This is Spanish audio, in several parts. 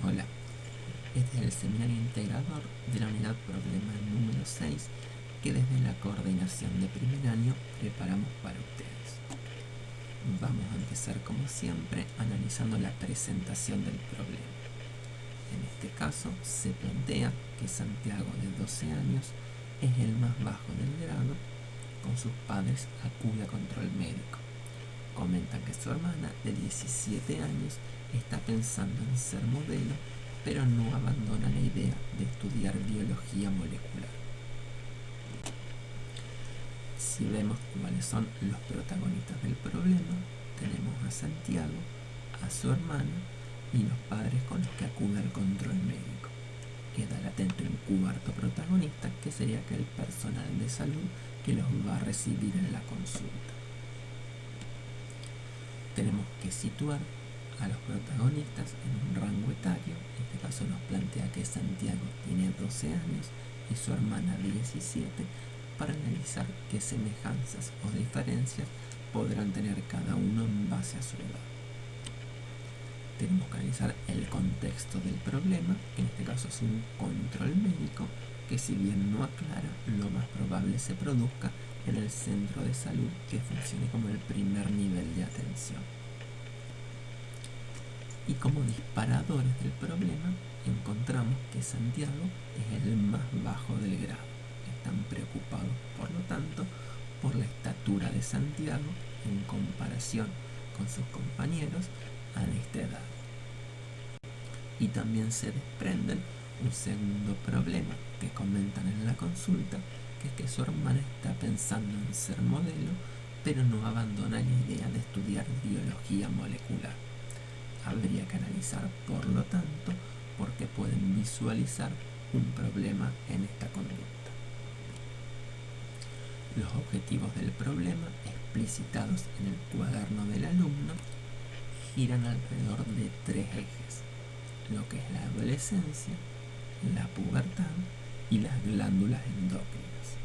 Hola, este es el seminario integrador de la unidad problema número 6 que desde la coordinación de primer año preparamos para ustedes. Vamos a empezar como siempre analizando la presentación del problema. En este caso se plantea que Santiago de 12 años es el más bajo del grado, con sus padres acude a control médico. Comentan que su hermana de 17 años está pensando en ser modelo, pero no abandona la idea de estudiar biología molecular. Si vemos cuáles son los protagonistas del problema, tenemos a Santiago, a su hermana y los padres con los que acude al control médico. Queda latente un cuarto protagonista, que sería aquel personal de salud que los va a recibir en la consulta. Tenemos que situar a los protagonistas en un rango etario. En este caso nos plantea que Santiago tiene 12 años y su hermana 17, para analizar qué semejanzas o diferencias podrán tener cada uno en base a su edad. Tenemos que analizar el contexto del problema, que en este caso es un control médico, que si bien no aclara, lo más probable se produzca en el centro de salud, que funcione como el primer nivel de atención. Y como disparadores del problema, encontramos que Santiago es el más bajo del grado. Están preocupados, por lo tanto, por la estatura de Santiago en comparación con sus compañeros a esta edad. Y también se desprenden un segundo problema que comentan en la consulta, que es que su hermana está pensando en ser modelo, pero no abandona la idea de estudiar biología molecular. Habría que analizar, por lo tanto, por qué pueden visualizar un problema en esta conducta. Los objetivos del problema, explicitados en el cuaderno del alumno, giran alrededor de 3 ejes: lo que es la adolescencia, la pubertad y las glándulas endócrinas.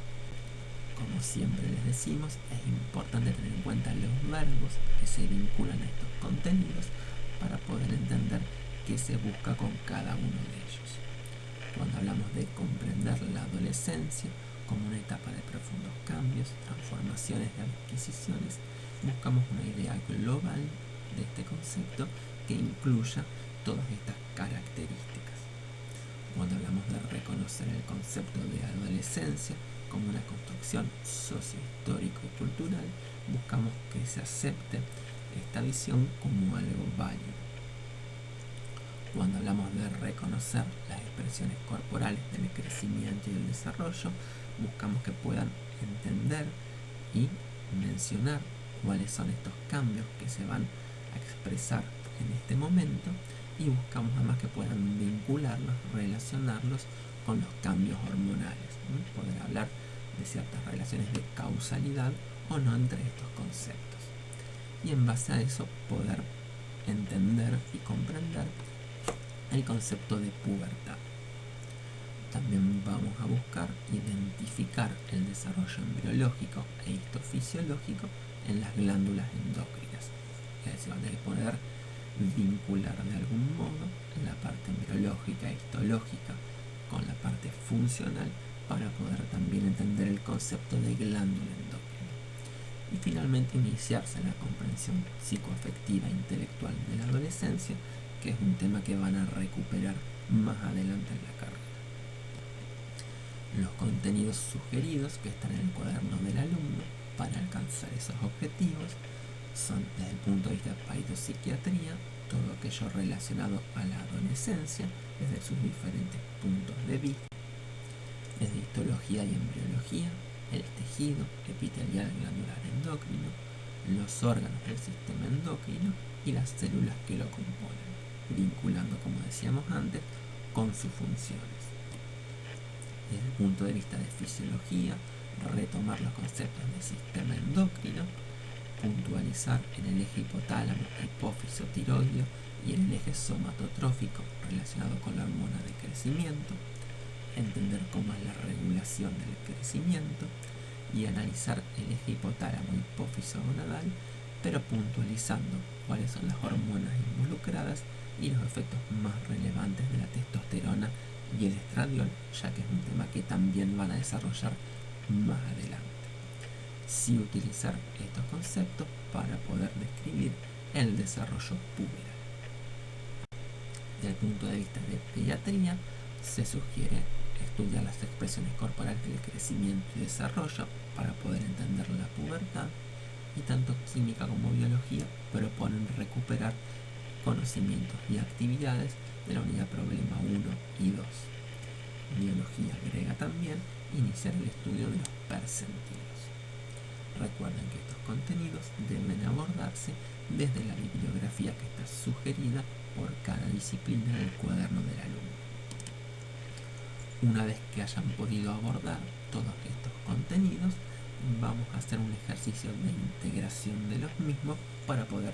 Como siempre les decimos, es importante tener en cuenta los verbos que se vinculan a estos contenidos para poder entender qué se busca con cada uno de ellos. Cuando hablamos de comprender la adolescencia como una etapa de profundos cambios, transformaciones y adquisiciones, buscamos una idea global de este concepto que incluya todas estas características. Cuando hablamos de reconocer el concepto de adolescencia como una construcción sociohistórico y cultural, buscamos que se acepte esta visión como algo válido. Cuando hablamos de reconocer las expresiones corporales del crecimiento y del desarrollo, buscamos que puedan entender y mencionar cuáles son estos cambios que se van a expresar en este momento, y buscamos además que puedan vincularlos, relacionarlos con los cambios hormonales, poder hablar de ciertas relaciones de causalidad o no entre estos conceptos, y en base a eso poder entender y comprender el concepto de pubertad. También vamos a buscar identificar el desarrollo embriológico e histofisiológico en las glándulas endócrinas. Es decir, van a poder vincular de algún modo la parte embriológica e histológica con la parte funcional para poder también entender el concepto de glándula endócrina. Y finalmente iniciarse en la comprensión psicoafectiva e intelectual de la adolescencia, que es un tema que van a recuperar más adelante en la carrera. Los contenidos sugeridos que están en el cuaderno del alumno para alcanzar esos objetivos son, desde el punto de vista de paidopsiquiatría, todo aquello relacionado a la adolescencia desde sus diferentes puntos de vista, desde histología y embriología, el tejido epitelial glandular endocrino, los órganos del sistema endocrino y las células que lo componen, vinculando, como decíamos antes, con sus funciones. Desde el punto de vista de fisiología, retomar los conceptos del sistema endocrino, puntualizar en el eje hipotálamo, hipófiso, tiroideo y en el eje somatotrófico relacionado con la hormona de crecimiento, entender cómo es la regulación del crecimiento y analizar el eje hipotálamo, hipófiso gonadal, pero puntualizando cuáles son las hormonas involucradas y los efectos más relevantes de la testosterona y el estradiol, ya que es un tema que también van a desarrollar más adelante. Sí utilizar estos conceptos para poder describir el desarrollo puberal. Desde el punto de vista de pediatría, se sugiere estudiar las expresiones corporales del crecimiento y desarrollo para poder entender la pubertad, y tanto química como biología proponen recuperar conocimientos y actividades de la unidad problema 1 y 2. Biología agrega también iniciar el estudio de los percentilos. Recuerden que estos contenidos deben abordarse desde la bibliografía que está sugerida por cada disciplina en el cuaderno del alumno. Una vez que hayan podido abordar todos estos contenidos, vamos a hacer un ejercicio de integración de los mismos para poder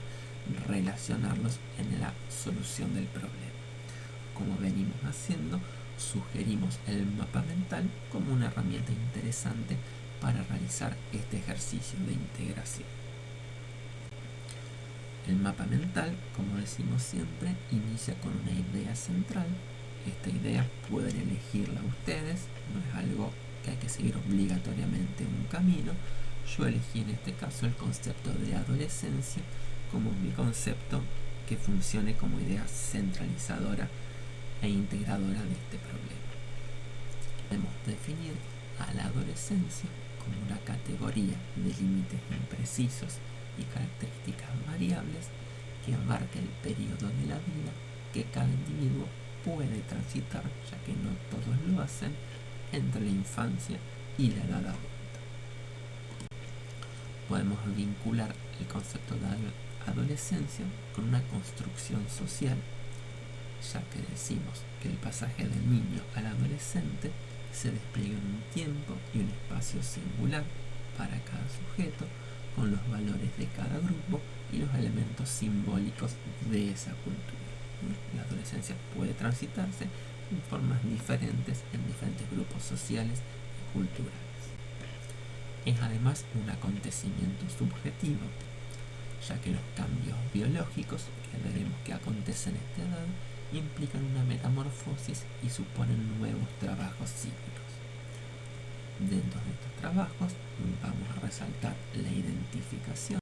relacionarlos en la solución del problema. Como venimos haciendo, sugerimos el mapa mental como una herramienta interesante para realizar este ejercicio de integración. El mapa mental, como decimos siempre, inicia con una idea central. Esta idea pueden elegirla ustedes, no es algo que hay que seguir obligatoriamente un camino. Yo elegí en este caso el concepto de adolescencia como mi concepto que funcione como idea centralizadora e integradora de este problema. Podemos definir a la adolescencia como una categoría de límites imprecisos y características variables que abarca el periodo de la vida que cada individuo puede transitar, ya que no todos lo hacen, entre la infancia y la edad adulta. Podemos vincular el concepto de adolescencia con una construcción social, ya que decimos que el pasaje del niño al adolescente se despliega en un tiempo y un espacio singular para cada sujeto, con los valores de cada grupo y los elementos simbólicos de esa cultura. La adolescencia puede transitarse en formas diferentes en diferentes grupos sociales y culturales. Es además un acontecimiento subjetivo, ya que los cambios biológicos que veremos que acontecen a esta edad implican una metamorfosis y suponen nuevos trabajos psíquicos. Dentro de estos trabajos vamos a resaltar la identificación,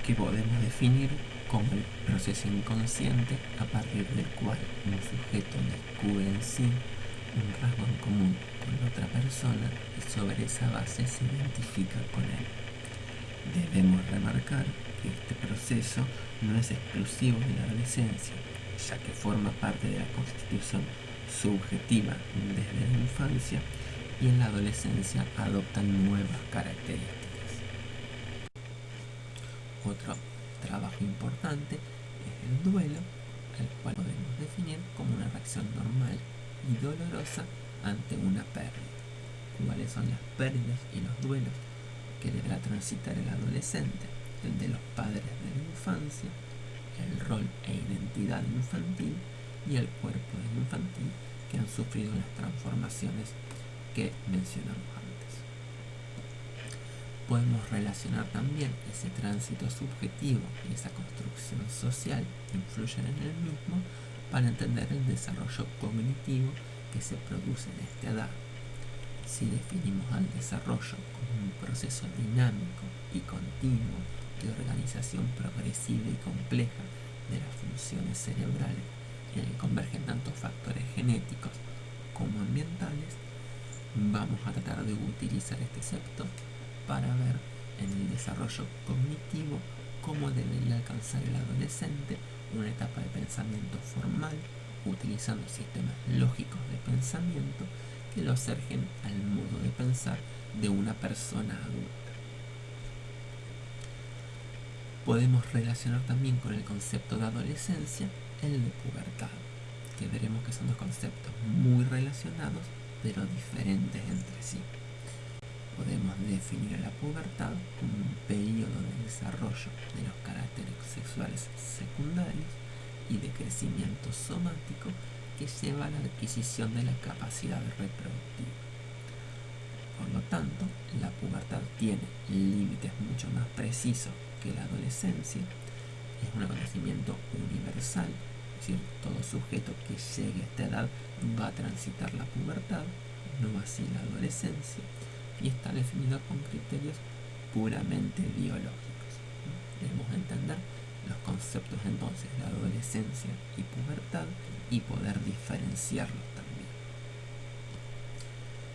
que podemos definir como el proceso inconsciente a partir del cual un sujeto descubre en sí un rasgo en común con otra persona y sobre esa base se identifica con él. Debemos remarcar que este proceso no es exclusivo de la adolescencia, ya que forma parte de la constitución subjetiva desde la infancia y en la adolescencia adoptan nuevas características. Otro trabajo importante es el duelo, al cual podemos definir como una reacción normal y dolorosa ante una pérdida. ¿Cuáles son las pérdidas y los duelos que deberá transitar el adolescente? El de los padres de la infancia, el rol e identidad infantil y el cuerpo del infantil, que han sufrido las transformaciones que mencionamos antes. Podemos relacionar también ese tránsito subjetivo y esa construcción social que influyen en el mismo para entender el desarrollo cognitivo que se produce en esta edad. Si definimos al desarrollo como un proceso dinámico y continuo de organización progresiva y compleja de las funciones cerebrales, en el que convergen tanto factores genéticos como ambientales, vamos a tratar de utilizar este concepto para ver en el desarrollo cognitivo cómo debería alcanzar el adolescente una etapa de pensamiento formal, utilizando sistemas lógicos de pensamiento que lo acerquen al modo de pensar de una persona adulta. Podemos relacionar también con el concepto de adolescencia el de pubertad, que veremos que son dos conceptos muy relacionados pero diferentes entre sí. Podemos definir a la pubertad como un periodo de desarrollo de los caracteres sexuales secundarios y de crecimiento somático que lleva a la adquisición de la capacidad reproductiva. Por lo tanto, la pubertad tiene límites mucho más precisos que la adolescencia. Es un acontecimiento universal, es decir, todo sujeto que llegue a esta edad va a transitar la pubertad, no así la adolescencia, y está definido con criterios puramente biológicos. Debemos entender los conceptos entonces de adolescencia y pubertad y poder diferenciarlos también.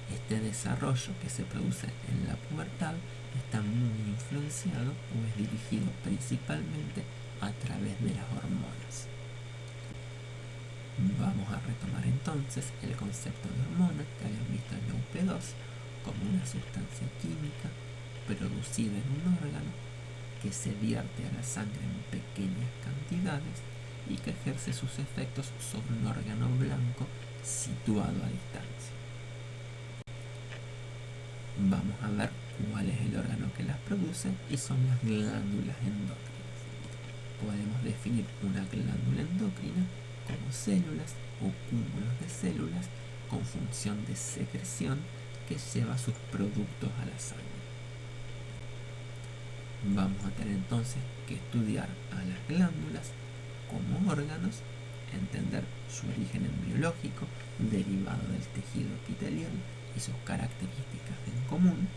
Este desarrollo que se produce en la pubertad está muy influenciado o es dirigido principalmente a través de las hormonas. Vamos a retomar entonces el concepto de hormona que habían visto en la UP2 como una sustancia química producida en un órgano que se vierte a la sangre en pequeñas cantidades y que ejerce sus efectos sobre un órgano blanco situado a distancia. Vamos a ver cuál es el órgano que las produce y son las glándulas endócrinas. Podemos definir una glándula endocrina como células o cúmulos de células con función de secreción que lleva sus productos a la sangre. Vamos a tener entonces que estudiar a las glándulas como órganos, entender su origen biológico derivado del tejido epitelial y sus características en común,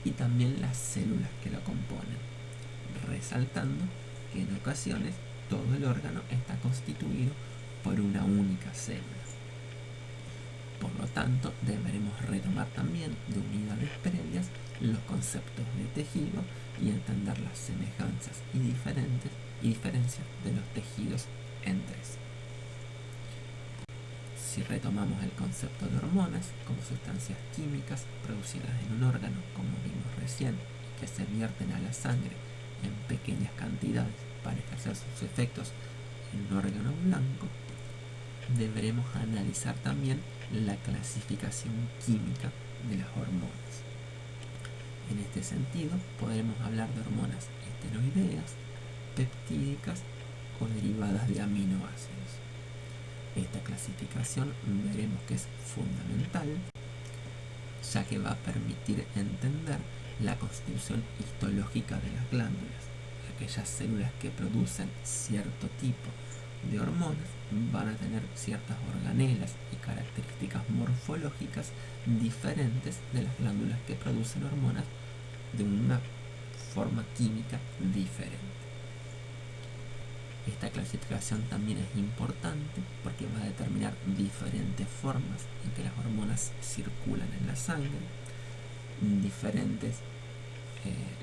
y también las células que lo componen, resaltando que en ocasiones todo el órgano está constituido por una única célula. Por lo tanto, deberemos retomar también de unidades previas los conceptos de tejido y entender las semejanzas y diferencias de los tejidos entre sí. Si retomamos el concepto de hormonas como sustancias químicas producidas en un órgano, como vimos recién, que se vierten a la sangre en pequeñas cantidades para ejercer sus efectos en un órgano blanco, deberemos analizar también la clasificación química de las hormonas. En este sentido, podremos hablar de hormonas esteroideas, peptídicas o derivadas de aminoácidos. Esta clasificación veremos que es fundamental, ya que va a permitir entender la constitución histológica de las glándulas. Aquellas células que producen cierto tipo de hormonas van a tener ciertas organelas y características morfológicas diferentes de las glándulas que producen hormonas de una forma química diferente. Esta clasificación también es importante porque va a determinar diferentes formas en que las hormonas circulan en la sangre, diferentes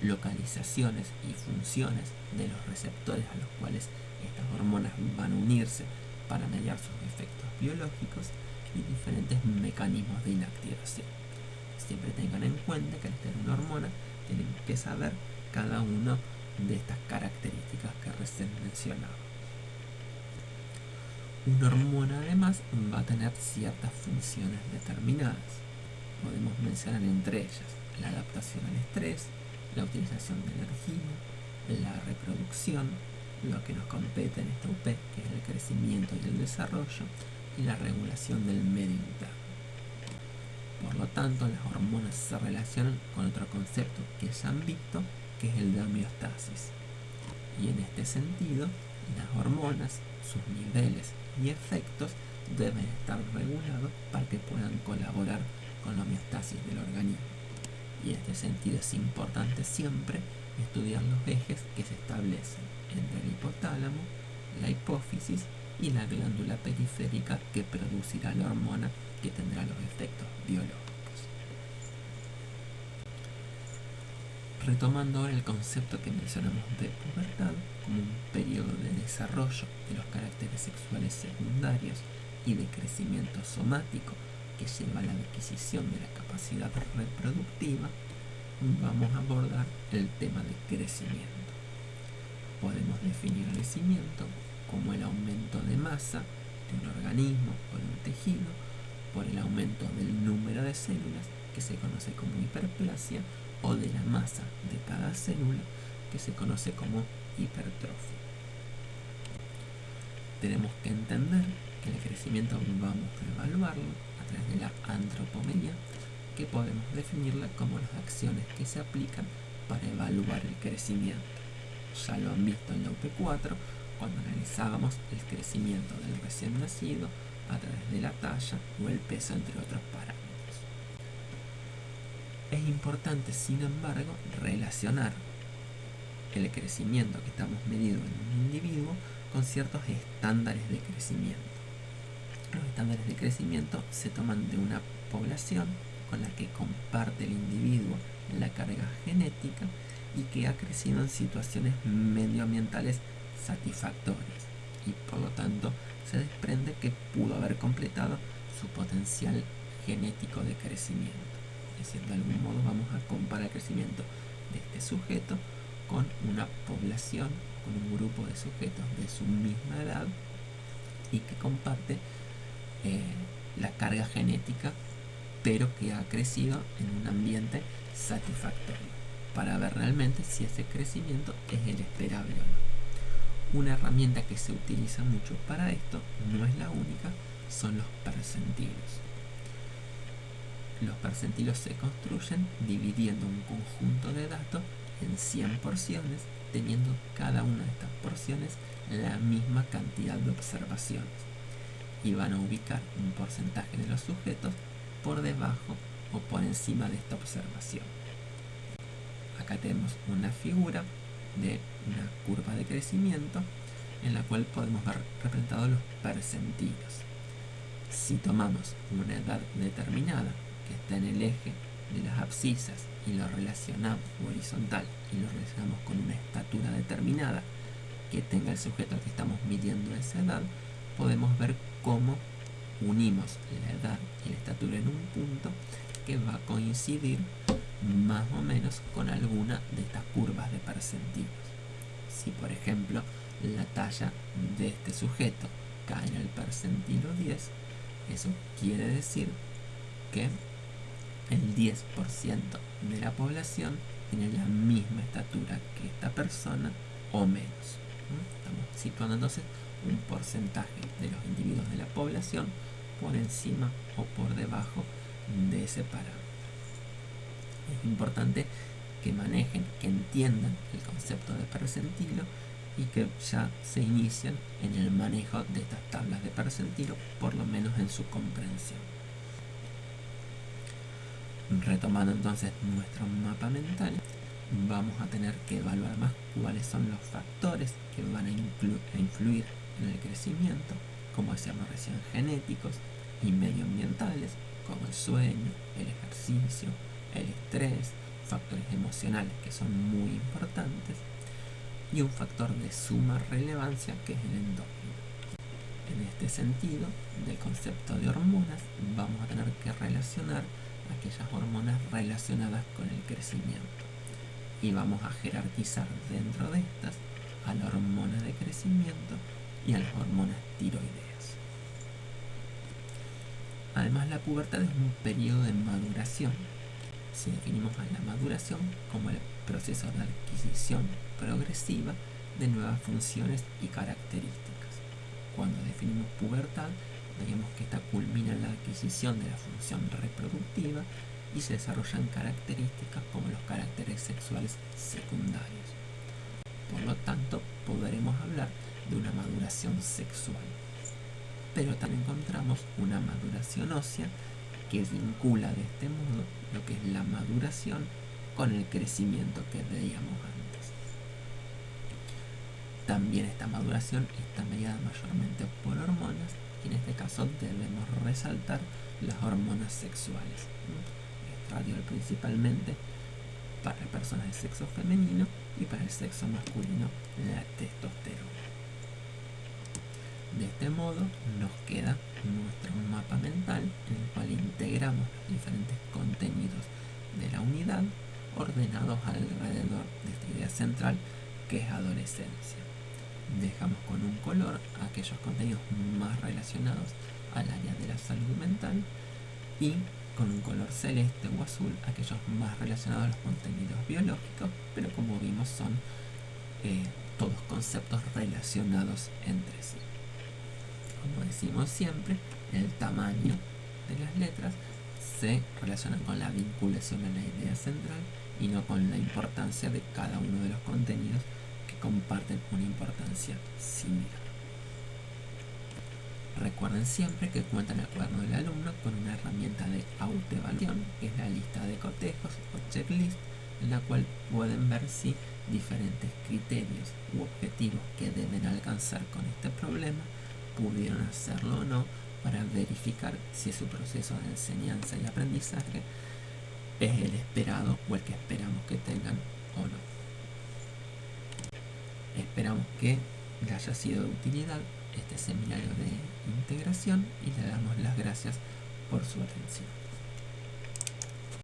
localizaciones y funciones de los receptores a los cuales estas hormonas van a unirse para mediar sus efectos biológicos y diferentes mecanismos de inactivación. Siempre tengan en cuenta que al tener una hormona tienen que saber cada una de estas características que recién mencionaba. Una hormona además va a tener ciertas funciones determinadas. Podemos mencionar entre ellas la adaptación al estrés, la utilización de energía, la reproducción, lo que nos compete en esta UP, que es el crecimiento y el desarrollo, y la regulación del medio interno. Por lo tanto, las hormonas se relacionan con otro concepto que ya han visto, que es el de homeostasis. Y en este sentido, las hormonas, sus niveles y efectos deben estar regulados para que puedan colaborar con la homeostasis del organismo. Y en este sentido es importante siempre estudiar los ejes que se establecen entre el hipotálamo, la hipófisis y la glándula periférica que producirá la hormona que tendrá los efectos biológicos. Retomando ahora el concepto que mencionamos de pubertad como un periodo de desarrollo de los caracteres sexuales secundarios y de crecimiento somático que lleva a la adquisición de la capacidad reproductiva, vamos a abordar el tema de crecimiento. Podemos definir crecimiento como el aumento de masa de un organismo o de un tejido por el aumento del número de células, que se conoce como hiperplasia, o de la masa de cada célula, que se conoce como hipertrofia. Tenemos que entender que el crecimiento vamos a evaluarlo a través de la antropometría, que podemos definirla como las acciones que se aplican para evaluar el crecimiento. Ya lo han visto en la UP4 cuando analizábamos el crecimiento del recién nacido a través de la talla o el peso, entre otros parámetros. Es importante, sin embargo, relacionar el crecimiento que estamos midiendo en un individuo con ciertos estándares de crecimiento. Los estándares de crecimiento se toman de una población con la que comparte el individuo la carga genética y que ha crecido en situaciones medioambientales satisfactorias y por lo tanto se desprende que pudo haber completado su potencial genético de crecimiento. Es decir, de algún modo vamos a comparar el crecimiento de este sujeto con una población, con un grupo de sujetos de su misma edad y que comparte la carga genética, pero que ha crecido en un ambiente satisfactorio, para ver realmente si ese crecimiento es el esperable o no. Una herramienta que se utiliza mucho para esto, no es la única, son los percentilos. Los percentilos se construyen dividiendo un conjunto de datos en 100 porciones, teniendo cada una de estas porciones la misma cantidad de observaciones, y van a ubicar un porcentaje de los sujetos por debajo o por encima de esta observación. Acá tenemos una figura de una curva de crecimiento en la cual podemos ver representados los percentilos. Si tomamos una edad determinada que está en el eje de las abscisas y lo relacionamos horizontal y lo relacionamos con una estatura determinada que tenga el sujeto al que estamos midiendo esa edad, podemos ver cómo unimos la edad y la estatura en un punto que va a coincidir más o menos con alguna de estas curvas de percentilos. Si por ejemplo la talla de este sujeto cae en el percentilo 10, eso quiere decir que el 10% de la población tiene la misma estatura que esta persona o menos. Estamos situando entonces un porcentaje de los individuos de la población por encima o por debajo de ese parámetro. Es importante que manejen, que entiendan el concepto de percentilo y que ya se inician en el manejo de estas tablas de percentilo, por lo menos en su comprensión. Retomando entonces nuestro mapa mental, vamos a tener que evaluar más cuáles son los factores que van a influir en el crecimiento, como decíamos recién, genéticos y medioambientales, como el sueño, el ejercicio, el estrés, factores emocionales que son muy importantes, y un factor de suma relevancia que es el endógeno. En este sentido, del concepto de hormonas, vamos a tener que relacionar aquellas hormonas relacionadas con el crecimiento y vamos a jerarquizar dentro de estas a la hormona de crecimiento y a las hormonas tiroideas. Además, la pubertad es un periodo de maduración. Si definimos a la maduración como el proceso de adquisición progresiva de nuevas funciones y características. Cuando definimos pubertad, veíamos que esta culmina en la adquisición de la función reproductiva y se desarrollan características como los caracteres sexuales secundarios. Por lo tanto, podremos hablar de una maduración sexual. Pero también encontramos una maduración ósea que vincula de este modo lo que es la maduración con el crecimiento que veíamos antes. También esta maduración está mediada mayormente por hormonas, y en este caso debemos resaltar las hormonas sexuales. Estradiol principalmente para personas de sexo femenino y para el sexo masculino la testosterona. De este modo nos queda nuestro mapa mental en el cual integramos los diferentes contenidos de la unidad ordenados alrededor de esta idea central que es adolescencia. Dejamos con un color aquellos contenidos más relacionados al área de la salud mental y con un color celeste o azul aquellos más relacionados a los contenidos biológicos, pero como vimos son todos conceptos relacionados entre sí. Como decimos siempre, el tamaño de las letras se relacionan con la vinculación a la idea central y no con la importancia de cada uno de los contenidos que comparten una importancia similar. Recuerden siempre que cuentan el cuaderno del alumno con una herramienta de autoevaluación, que es la lista de cotejos o checklist, en la cual pueden ver si diferentes criterios u objetivos que deben alcanzar con este problema pudieron hacerlo o no, para verificar si su proceso de enseñanza y aprendizaje es el esperado o el que esperamos que tengan o no. Esperamos que le haya sido de utilidad este seminario de integración y le damos las gracias por su atención.